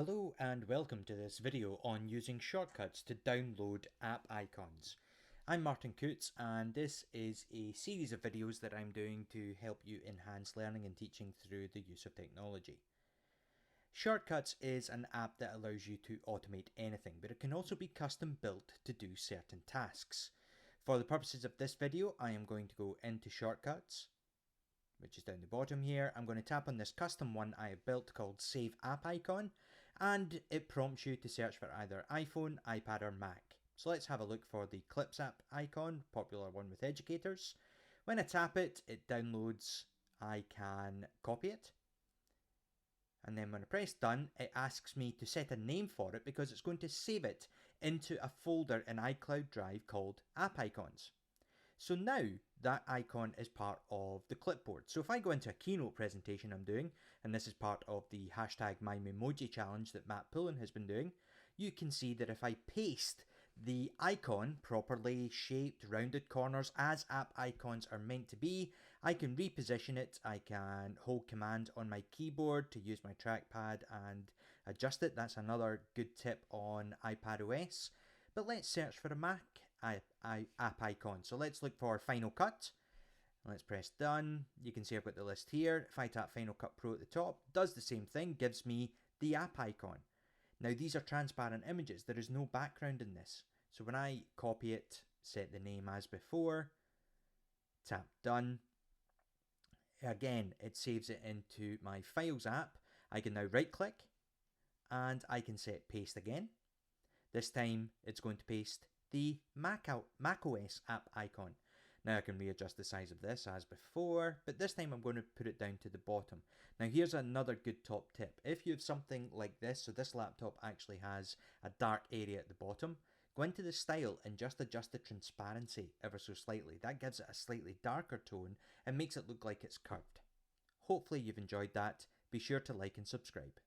Hello and welcome to this video on using shortcuts to download app icons. I'm Martin Coutts and this is a series of videos that I'm doing to help you enhance learning and teaching through the use of technology. Shortcuts is an app that allows you to automate anything, but it can also be custom built to do certain tasks. For the purposes of this video, I am going to go into Shortcuts, which is down the bottom here. I'm going to tap on this custom one I have built called Save App Icon, and it prompts you to search for either iPhone, iPad or Mac. So let's have a look for the Clips app icon, popular one with educators. When I tap it, it downloads. I can copy it. And then when I press done, it asks me to set a name for it because it's going to save it into a folder in iCloud Drive called App Icons. So now that icon is part of the clipboard. So if I go into a keynote presentation I'm doing, and this is part of the hashtag MyMemoji challenge that Matt Pullen has been doing, you can see that if I paste the icon properly shaped, rounded corners as app icons are meant to be, I can reposition it. I can hold command on my keyboard to use my trackpad and adjust it. That's another good tip on iPadOS. But let's search for a Mac app icon. So let's look for Final Cut. Let's press done. You can see I've got the list here. If I tap Final Cut Pro at the top, does the same thing, gives me the app icon. Now these are transparent images. There is no background in this. So when I copy it, set the name as before, tap done. Again, it saves it into my Files app. I can now right click and I can set paste again. This time it's going to paste the macOS app icon. Now I can readjust the size of this as before, but this time I'm going to put it down to the bottom. Now here's another good top tip. If you have something like this, so this laptop actually has a dark area at the bottom, go into the style and just adjust the transparency ever so slightly. That gives it a slightly darker tone and makes it look like it's curved. Hopefully you've enjoyed that. Be sure to like and subscribe.